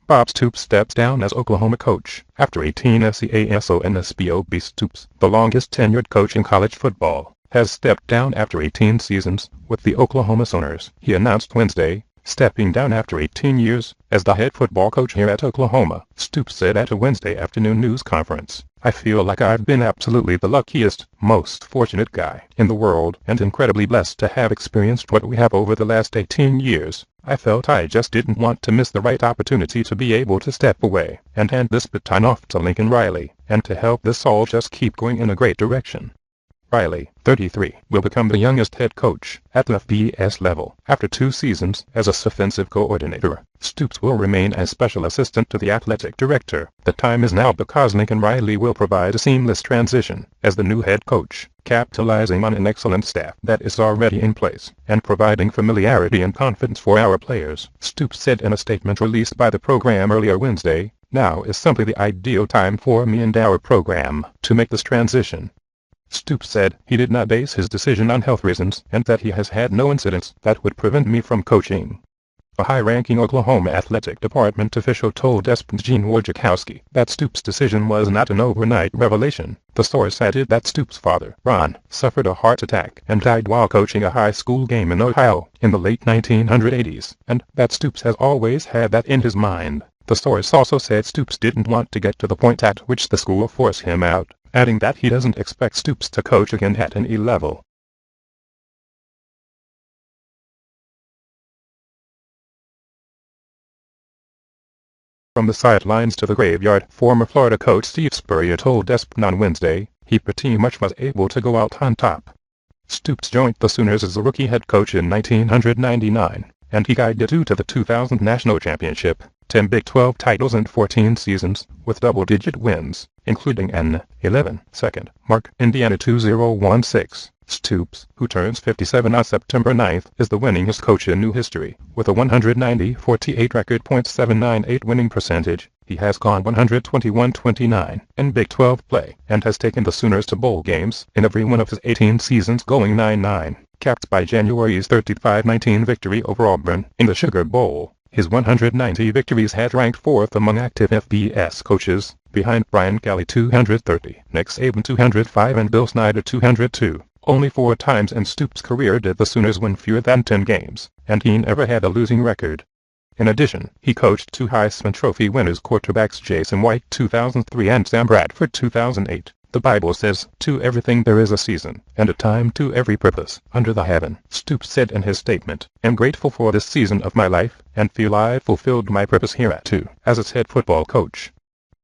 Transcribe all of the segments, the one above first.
Bob Stoops steps down as Oklahoma coach after 18 SEASO and SBOB. Stoops, the longest-tenured coach in college football, has stepped down after 18 seasons with the Oklahoma Sooners. He announced Wednesday, stepping down after 18 years as the head football coach here at Oklahoma. Stoops said at a Wednesday afternoon news conference, "I feel like I've been absolutely the luckiest, most fortunate guy in the world and incredibly blessed to have experienced what we have over the last 18 years. I felt I just didn't want to miss the right opportunity to be able to step away and hand this baton off to Lincoln Riley and to help this all just keep going in a great direction." Riley, 33, will become the youngest head coach at the FBS level after 2 seasons as a offensive coordinator. Stoops will remain as special assistant to the athletic director. The time is now because Lincoln Riley will provide a seamless transition as the new head coach, capitalizing on an excellent staff that is already in place and providing familiarity and confidence for our players. Stoops said in a statement released by the program earlier Wednesday, "Now is simply the ideal time for me and our program to make this transition." Stoops said he did not base his decision on health reasons and that he has had no incidents that would prevent me from coaching. A high-ranking Oklahoma athletic department official told ESPN's Gene Wojciechowski that Stoops' decision was not an overnight revelation. The source added that Stoops' father, Ron, suffered a heart attack and died while coaching a high school game in Ohio in the late 1980s, and that Stoops has always had that in his mind. The source also said Stoops didn't want to get to the point at which the school forced him out, adding that he doesn't expect Stoops to coach again at an E level. From the sidelines to the graveyard, former Florida coach Steve Spurrier told ESPN on Wednesday, he pretty much was able to go out on top. Stoops joined the Sooners as a rookie head coach in 1999, and he guided to the 2000 National Championship, 10 Big 12 titles and 14 seasons, with double-digit wins, including an 11-second mark. Indiana 2016. Stoops, who turns 57 on September 9th, is the winningest coach in new history, with a 190-48 record .798 winning percentage. He has gone 121-29 in Big 12 play and has taken the Sooners to bowl games in every one of his 18 seasons, going 9-9, capped by January's 35-19 victory over Auburn in the Sugar Bowl. His 190 victories had ranked 4th among active FBS coaches, behind Brian Kelly 230, Nick Saban 205 and Bill Snyder 202. Only 4 times in Stoops' career did the Sooners win fewer than 10 games, and he never had a losing record. In addition, he coached 2 Heisman Trophy winners, quarterbacks Jason White 2003 and Sam Bradford 2008. The Bible says, "To everything there is a season, and a time to every purpose under the heaven." Stoops said in his statement, "I'm grateful for this season of my life, and feel I've fulfilled my purpose here at too, as its head football coach."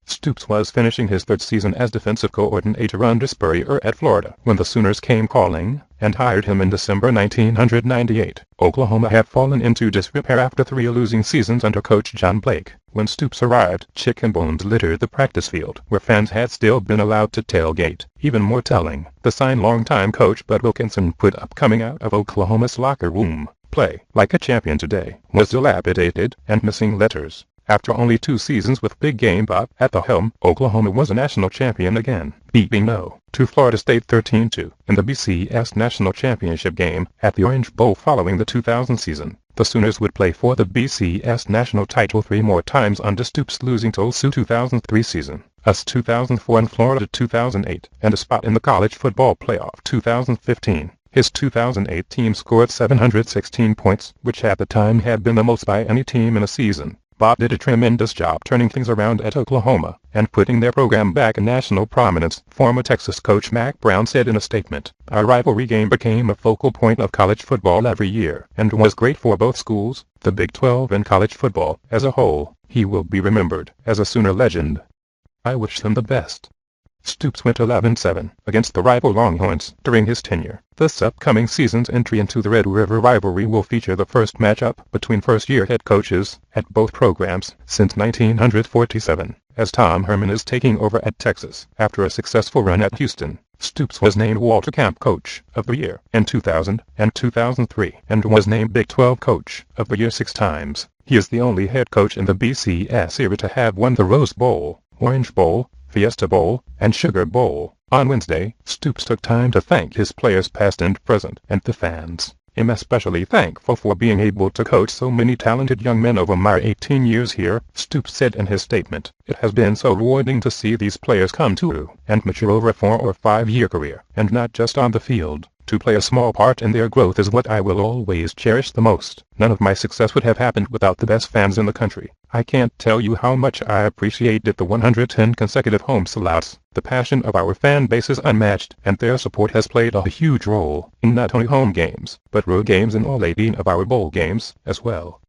Stoops was finishing his 3rd season as defensive coordinator under Spurrier at Florida when the Sooners came calling and hired him in December 1998. Oklahoma had fallen into disrepair after 3 losing seasons under coach John Blake. When Stoops arrived, chicken bones littered the practice field, where fans had still been allowed to tailgate. Even more telling, the sign longtime coach Bud Wilkinson put up coming out of Oklahoma's locker room, "Play like a champion today," was dilapidated and missing letters. After only 2 seasons with Big Game Bob at the helm, Oklahoma was a national champion again, beating to Florida State 13-2 in the BCS National Championship game at the Orange Bowl following the 2000 season. The Sooners would play for the BCS national title 3 more times under Stoops, losing to OSU 2003 season, US 2004 and Florida 2008, and a spot in the college football playoff 2015. His 2008 team scored 716 points, which at the time had been the most by any team in a season. Bob did a tremendous job turning things around at Oklahoma and putting their program back in national prominence, former Texas coach Mack Brown said in a statement. "Our rivalry game became a focal point of college football every year and was great for both schools, the Big 12 and college football as a whole. He will be remembered as a Sooner legend. I wish him the best." Stoops went 11-7 against the rival Longhorns during his tenure. This upcoming season's entry into the Red River rivalry will feature the first matchup between first-year head coaches at both programs since 1947, as Tom Herman is taking over at Texas after a successful run at Houston. Stoops was named Walter Camp Coach of the Year in 2000 and 2003 and was named Big 12 Coach of the Year 6 times. He is the only head coach in the BCS era to have won the Rose Bowl, Orange Bowl, Fiesta Bowl, and Sugar Bowl. On Wednesday, Stoops took time to thank his players past and present and the fans. I'm especially thankful for being able to coach so many talented young men over my 18 years here, Stoops said in his statement. It has been so rewarding to see these players come to and mature over a 4 or 5-year career, and not just on the field. To play a small part in their growth is what I will always cherish the most. None of my success would have happened without the best fans in the country. I can't tell you how much I appreciated the 110 consecutive home sellouts. The passion of our fan base is unmatched, and their support has played a huge role in not only home games, but road games in all 18 of our bowl games as well.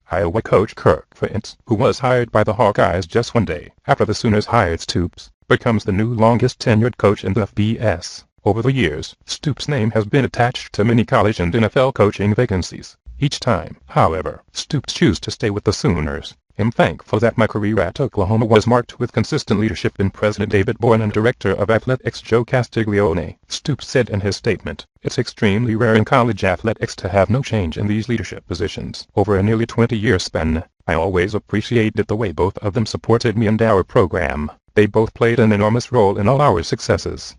Iowa coach Kirk Ferentz, who was hired by the Hawkeyes just one day after the Sooners hired Stoops, becomes the new longest-tenured coach in the FBS. Over the years, Stoops' name has been attached to many college and NFL coaching vacancies. Each time, however, Stoops chose to stay with the Sooners. I'm thankful that my career at Oklahoma was marked with consistent leadership in President David Bourne and Director of Athletics Joe Castiglione, Stoops said in his statement. It's extremely rare in college athletics to have no change in these leadership positions. Over a nearly 20-year span, I always appreciated the way both of them supported me and our program. They both played an enormous role in all our successes.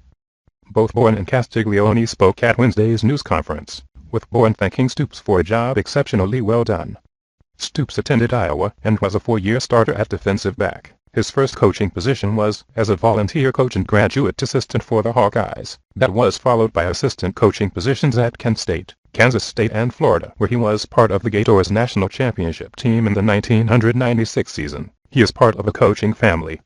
Both Bourne and Castiglione spoke at Wednesday's news conference, with Bourne thanking Stoops for a job exceptionally well done. Stoops attended Iowa and was a 4-year starter at defensive back. His first coaching position was as a volunteer coach and graduate assistant for the Hawkeyes. That was followed by assistant coaching positions at Kent State, Kansas State and Florida, where he was part of the Gators national championship team in the 1996 season. He is part of a coaching family.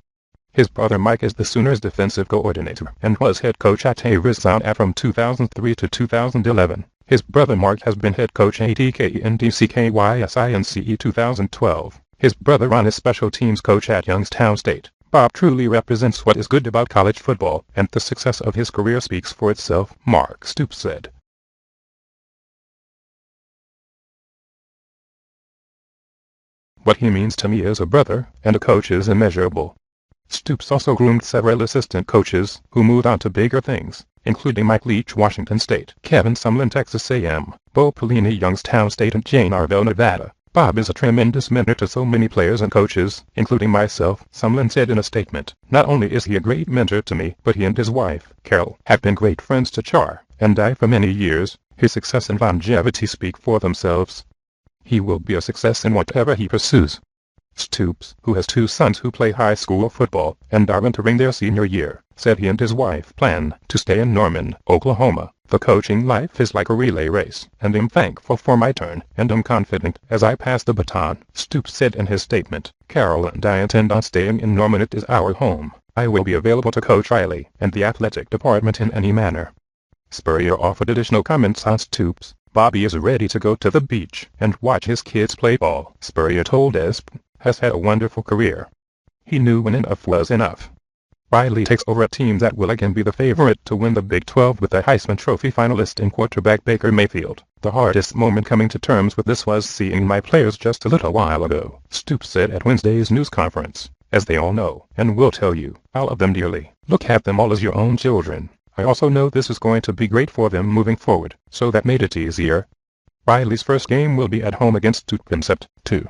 His brother Mike is the Sooners' defensive coordinator and was head coach at Arizona from 2003 to 2011. His brother Mark has been head coach at DKNDCKYSINCE 2012. His brother Ron is special teams coach at Youngstown State. Bob truly represents what is good about college football, and the success of his career speaks for itself, Mark Stoops said. What he means to me as a brother and a coach is immeasurable. Stoops also groomed several assistant coaches who moved on to bigger things, including Mike Leach, Washington State, Kevin Sumlin, Texas A&M, Bo Pelini, Youngstown State, and Jane Arvell, Nevada. Bob is a tremendous mentor to so many players and coaches, including myself, Sumlin said in a statement. Not only is he a great mentor to me, but he and his wife, Carol, have been great friends to Char and I for many years. His success and longevity speak for themselves. He will be a success in whatever he pursues. Stoops, who has 2 sons who play high school football and are entering their senior year, said he and his wife plan to stay in Norman, Oklahoma. The coaching life is like a relay race, and I'm thankful for my turn, and I'm confident as I pass the baton, Stoops said in his statement. Carol and I intend on staying in Norman. It is our home. I will be available to coach Riley and the athletic department in any manner. Spurrier offered additional comments on Stoops. Bobby is ready to go to the beach and watch his kids play ball, Spurrier told ESPN. Has had a wonderful career. He knew when enough was enough. Riley takes over a team that will again be the favorite to win the Big 12 with the Heisman Trophy finalist in quarterback Baker Mayfield. The hardest moment coming to terms with this was seeing my players just a little while ago, Stoops said at Wednesday's news conference. As they all know, and will tell you, I love them dearly. Look at them all as your own children. I also know this is going to be great for them moving forward, so that made it easier. Riley's first game will be at home against Stoops in Sept. 2.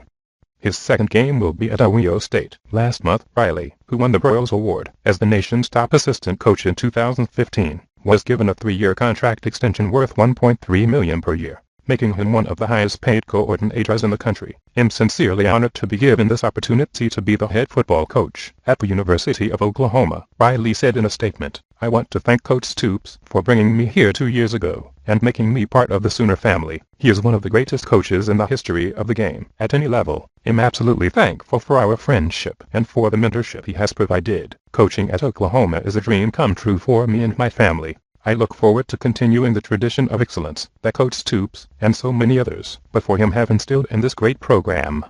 His second game will be at Ohio State. Last month, Riley, who won the Broyles Award as the nation's top assistant coach in 2015, was given a 3-year contract extension worth $1.3 million per year, making him one of the highest-paid coordinators in the country. I'm sincerely honored to be given this opportunity to be the head football coach at the University of Oklahoma, Riley said in a statement. I want to thank Coach Stoops for bringing me here 2 years ago and making me part of the Sooner family. He is one of the greatest coaches in the history of the game at any level. I'm absolutely thankful for our friendship and for the mentorship he has provided. Coaching at Oklahoma is a dream come true for me and my family. I look forward to continuing the tradition of excellence that Coach Stoops and so many others before him have instilled in this great program.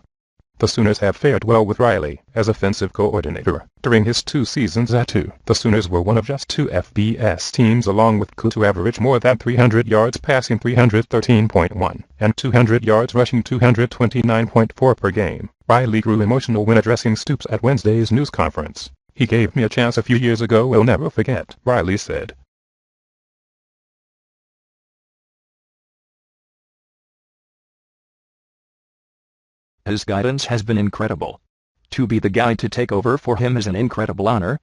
The Sooners have fared well with Riley as offensive coordinator. During his 2 seasons at 2, the Sooners were one of just 2 FBS teams along with Coot to average more than 300 yards passing 313.1 and 200 yards rushing 229.4 per game. Riley grew emotional when addressing Stoops at Wednesday's news conference. He gave me a chance a few years ago we'll never forget, Riley said. His guidance has been incredible. To be the guy to take over for him is an incredible honor,